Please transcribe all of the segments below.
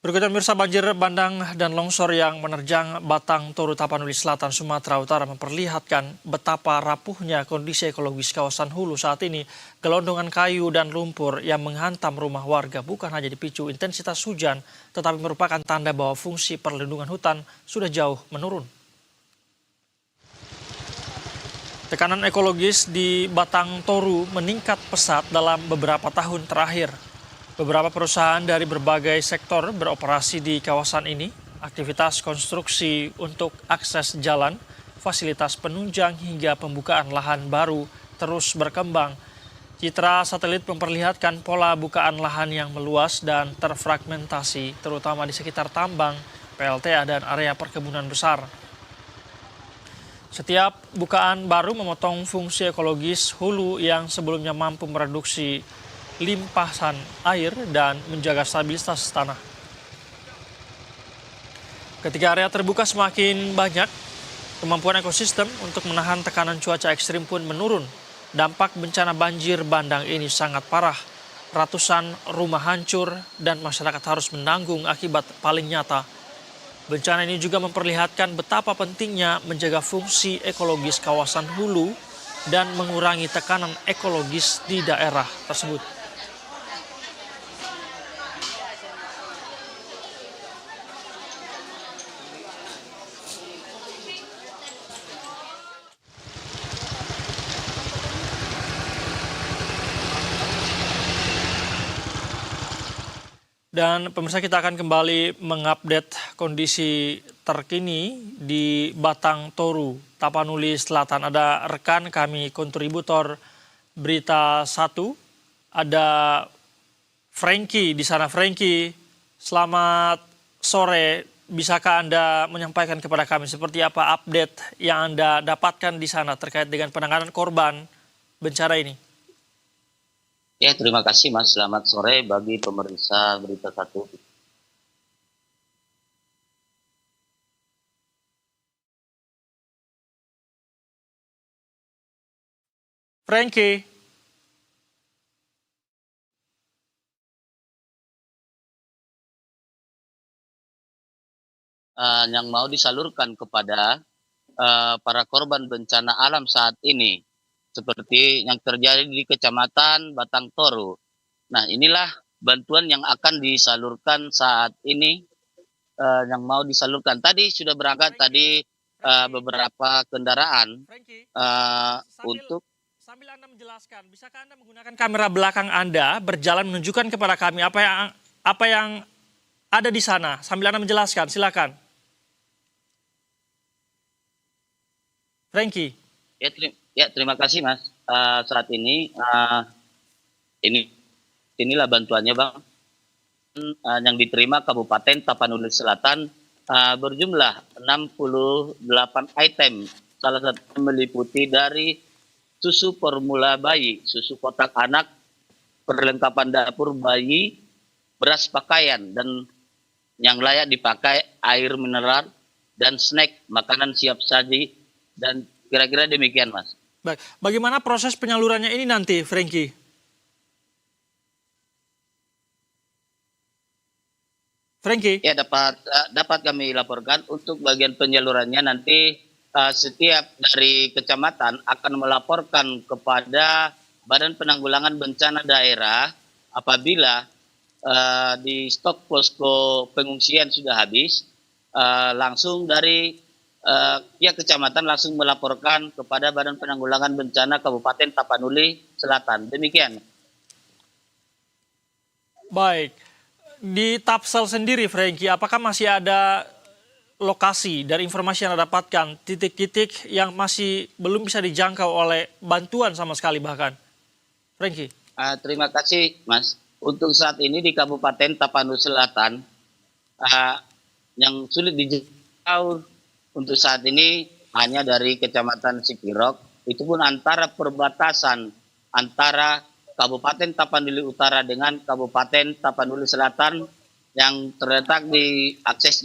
Berikutnya pemirsa, banjir bandang dan longsor yang menerjang Batang Toru Tapanuli Selatan Sumatera Utara memperlihatkan betapa rapuhnya kondisi ekologis kawasan hulu saat ini. Gelondongan kayu dan lumpur yang menghantam rumah warga bukan hanya dipicu intensitas hujan, tetapi merupakan tanda bahwa fungsi perlindungan hutan sudah jauh menurun. Tekanan ekologis di Batang Toru meningkat pesat dalam beberapa tahun terakhir. Beberapa perusahaan dari berbagai sektor beroperasi di kawasan ini. Aktivitas konstruksi untuk akses jalan, fasilitas penunjang hingga pembukaan lahan baru terus berkembang. Citra satelit memperlihatkan pola bukaan lahan yang meluas dan terfragmentasi, terutama di sekitar tambang, PLTA, dan area perkebunan besar. Setiap bukaan baru memotong fungsi ekologis hulu yang sebelumnya mampu mereduksi limpasan air dan menjaga stabilitas tanah. Ketika area terbuka semakin banyak, kemampuan ekosistem untuk menahan tekanan cuaca ekstrim pun menurun. Dampak bencana banjir bandang ini sangat parah. Ratusan rumah hancur dan masyarakat harus menanggung akibat paling nyata. Bencana ini juga memperlihatkan betapa pentingnya menjaga fungsi ekologis kawasan hulu dan mengurangi tekanan ekologis di daerah tersebut. Dan pemirsa, kita akan kembali mengupdate kondisi terkini di Batang Toru, Tapanuli Selatan. Ada rekan kami kontributor Berita 1, ada Frankie di sana. Frankie, selamat sore. Bisakah Anda menyampaikan kepada kami seperti apa update yang Anda dapatkan di sana terkait dengan penanganan korban bencana ini? Ya, terima kasih Mas. Selamat sore bagi pemirsa Berita 1. Frankie. Yang mau disalurkan kepada para korban bencana alam saat ini, seperti yang terjadi di Kecamatan Batang Toru. Nah, inilah bantuan yang akan disalurkan saat ini, yang mau disalurkan. Tadi sudah berangkat beberapa kendaraan untuk. Sambil Anda menjelaskan, bisakah Anda menggunakan kamera belakang Anda berjalan menunjukkan kepada kami apa yang ada di sana sambil Anda menjelaskan, silakan. Frankie. Terima kasih Mas. Saat ini inilah bantuannya Bang. Yang diterima Kabupaten Tapanuli Selatan berjumlah 68 item. Salah satu meliputi dari susu formula bayi, susu kotak anak, perlengkapan dapur bayi, beras pakaian, dan yang layak dipakai air mineral, dan snack, makanan siap saji, dan kira-kira demikian Mas. Baik, bagaimana proses penyalurannya ini nanti, Frankie? Frankie? Ya, dapat kami laporkan untuk bagian penyalurannya nanti setiap dari kecamatan akan melaporkan kepada Badan Penanggulangan Bencana Daerah apabila di stok posko pengungsian sudah habis, langsung dari pihak kecamatan langsung melaporkan kepada Badan Penanggulangan Bencana Kabupaten Tapanuli Selatan. Demikian. Baik. Di Tapsel sendiri, Frankie, apakah masih ada lokasi dari informasi yang Anda dapatkan, titik-titik yang masih belum bisa dijangkau oleh bantuan sama sekali bahkan? Frankie. Terima kasih, Mas. Untuk saat ini di Kabupaten Tapanuli Selatan, yang sulit dijangkau untuk saat ini hanya dari Kecamatan Sikirok, itu pun antara perbatasan antara Kabupaten Tapanuli Utara dengan Kabupaten Tapanuli Selatan yang terletak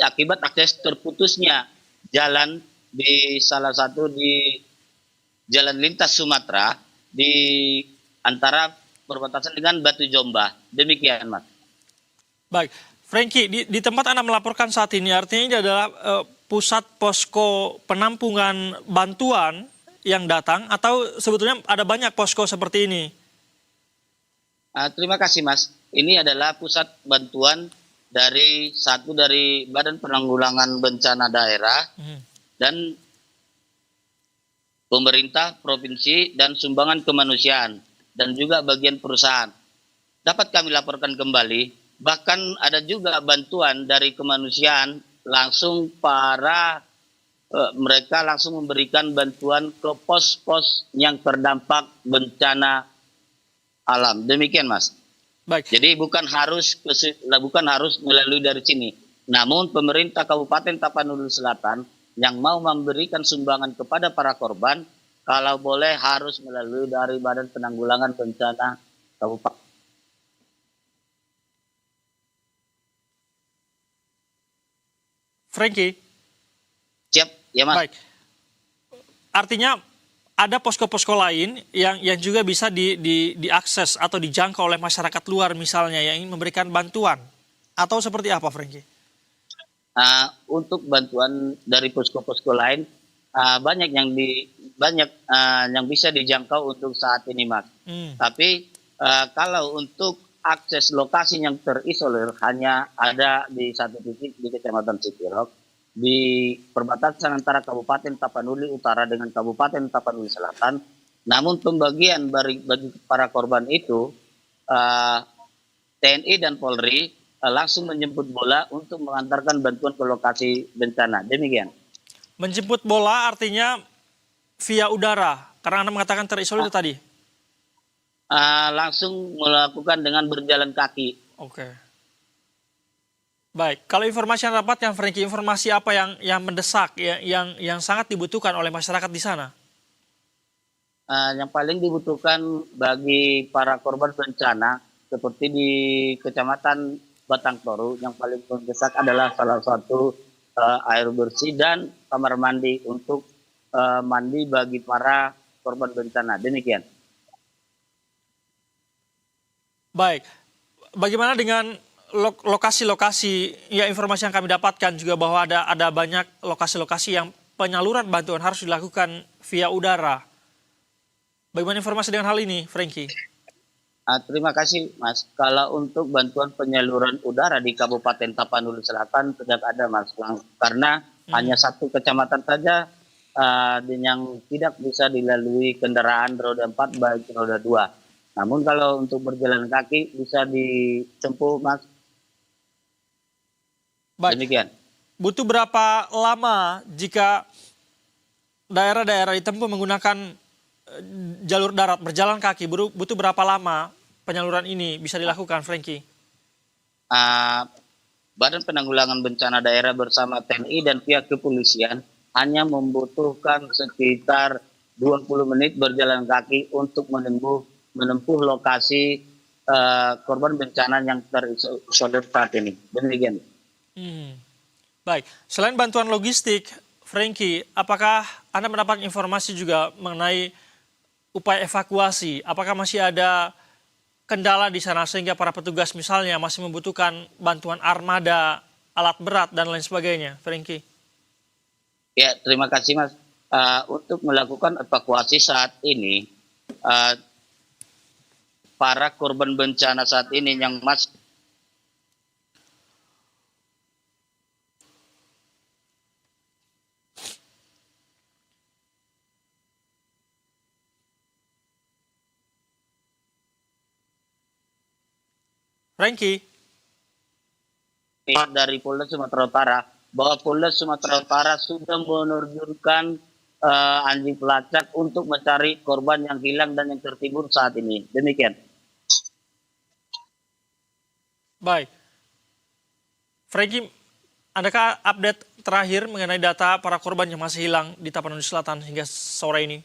akibat akses terputusnya jalan di salah satu di jalan lintas Sumatera di antara perbatasan dengan Batu Jombah. Demikian, Mas. Baik, Frankie, di tempat Anda melaporkan saat ini artinya ini adalah pusat posko penampungan bantuan yang datang atau sebetulnya ada banyak posko seperti ini? Terima kasih Mas. Ini adalah pusat bantuan dari Badan Penanggulangan Bencana Daerah Hmm. dan pemerintah provinsi dan sumbangan kemanusiaan dan juga bagian perusahaan. Dapat kami laporkan kembali, bahkan ada juga bantuan dari kemanusiaan langsung mereka langsung memberikan bantuan ke pos-pos yang terdampak bencana alam. Demikian Mas. Baik. Jadi bukan harus melalui dari sini. Namun pemerintah Kabupaten Tapanuli Selatan yang mau memberikan sumbangan kepada para korban, kalau boleh harus melalui dari Badan Penanggulangan Bencana Kabupaten. Frankie. Siap, ya Mas. Baik. Artinya ada posko-posko lain yang juga bisa diakses atau dijangkau oleh masyarakat luar misalnya yang ingin memberikan bantuan atau seperti apa, Frankie? Untuk bantuan dari posko-posko lain banyak yang bisa dijangkau untuk saat ini, Mas. Tapi kalau untuk akses lokasi yang terisolir hanya ada di satu titik di Kecamatan Sikirok, di perbatasan antara Kabupaten Tapanuli Utara dengan Kabupaten Tapanuli Selatan. Namun pembagian bagi para korban itu TNI dan Polri langsung menjemput bola untuk mengantarkan bantuan ke lokasi bencana. Demikian. Menjemput bola artinya via udara, karena Anda mengatakan terisolir tadi. Langsung melakukan dengan berjalan kaki. Oke. Baik, kalau informasi yang dapat yang Frankie, informasi apa yang mendesak, yang sangat dibutuhkan oleh masyarakat di sana? Yang paling dibutuhkan bagi para korban bencana seperti di Kecamatan Batang Toru, yang paling mendesak adalah salah satu air bersih dan kamar mandi untuk mandi bagi para korban bencana. Demikian. Baik, bagaimana dengan lokasi-lokasi, ya informasi yang kami dapatkan juga bahwa ada banyak lokasi-lokasi yang penyaluran bantuan harus dilakukan via udara. Bagaimana informasi dengan hal ini, Frankie? Terima kasih, Mas. Kalau untuk bantuan penyaluran udara di Kabupaten Tapanuli Selatan tidak ada, Mas. Karena hanya satu kecamatan saja yang tidak bisa dilalui kendaraan roda 4 baik roda 2. Namun kalau untuk berjalan kaki bisa ditempuh, Mas. Baik. Demikian. Butuh berapa lama jika daerah-daerah ditempuh menggunakan jalur darat, berjalan kaki, butuh berapa lama penyaluran ini bisa dilakukan, Frankie? Badan Penanggulangan Bencana Daerah bersama TNI dan pihak kepolisian hanya membutuhkan sekitar 20 menit berjalan kaki untuk menempuh lokasi korban bencana yang terisolir saat ini. Demikian. Baik, selain bantuan logistik, Frankie, apakah Anda mendapat informasi juga mengenai upaya evakuasi? Apakah masih ada kendala di sana sehingga para petugas misalnya masih membutuhkan bantuan armada, alat berat, dan lain sebagainya, Frankie? Ya, terima kasih Mas. Untuk melakukan evakuasi saat ini, para korban bencana saat ini yang masih Frankie? dari Polda Sumatera Utara, bahwa Polda Sumatera Utara sudah menerjunkan anjing pelacak untuk mencari korban yang hilang dan yang tertimbun saat ini. Demikian. Baik. Frankie, adakah update terakhir mengenai data para korban yang masih hilang di Tapanuli Selatan hingga sore ini?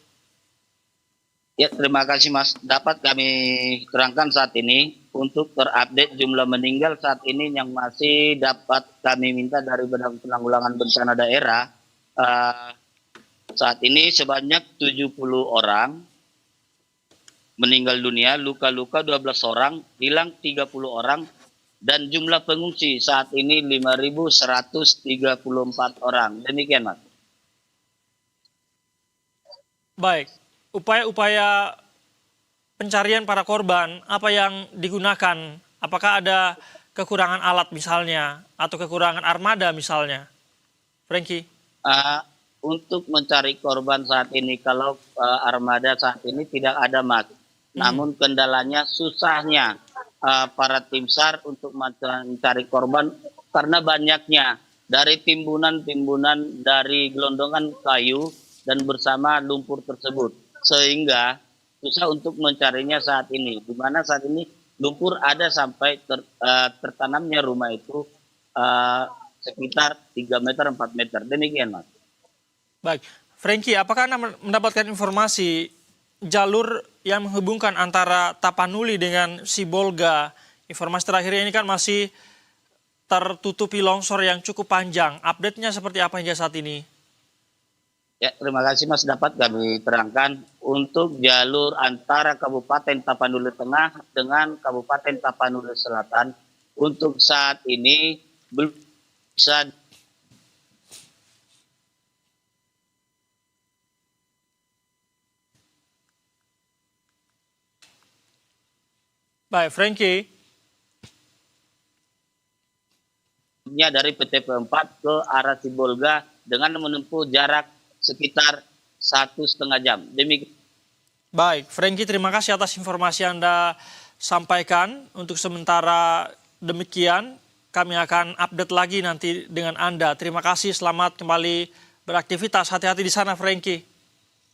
Ya, terima kasih Mas. Dapat kami terangkan saat ini untuk terupdate jumlah meninggal saat ini yang masih dapat kami minta dari Badan Penanggulangan Bencana Daerah. Saat ini sebanyak 70 orang meninggal dunia, luka-luka 12 orang, hilang 30 orang, Dan jumlah pengungsi saat ini 5.134 orang. Demikian, Mas. Baik, upaya-upaya pencarian para korban, apa yang digunakan? Apakah ada kekurangan alat misalnya, atau kekurangan armada misalnya? Frankie? Uh, untuk mencari korban saat ini, kalau armada saat ini tidak ada, Mas. Namun kendalanya susahnya para tim SAR untuk mencari korban karena banyaknya dari timbunan-timbunan dari gelondongan kayu dan bersama lumpur tersebut, sehingga susah untuk mencarinya saat ini. Di mana saat ini lumpur ada sampai tertanamnya rumah itu sekitar 3 meter 4 meter. Demikian, Mas. Baik, Frankie, apakah Anda mendapatkan informasi jalur yang menghubungkan antara Tapanuli dengan Sibolga? Informasi terakhir ini kan masih tertutupi longsor yang cukup panjang. Update-nya seperti apa hingga saat ini? Ya, terima kasih, Mas. Dapat kami terangkan untuk jalur antara Kabupaten Tapanuli Tengah dengan Kabupaten Tapanuli Selatan untuk saat ini belum bisa. Baik, Frankie. Dari PTP 4 ke arah Sibolga dengan menempuh jarak sekitar 1,5 jam. Demikian. Baik, Frankie, terima kasih atas informasi Anda sampaikan. Untuk sementara demikian, kami akan update lagi nanti dengan Anda. Terima kasih, selamat kembali beraktivitas. Hati-hati di sana, Frankie.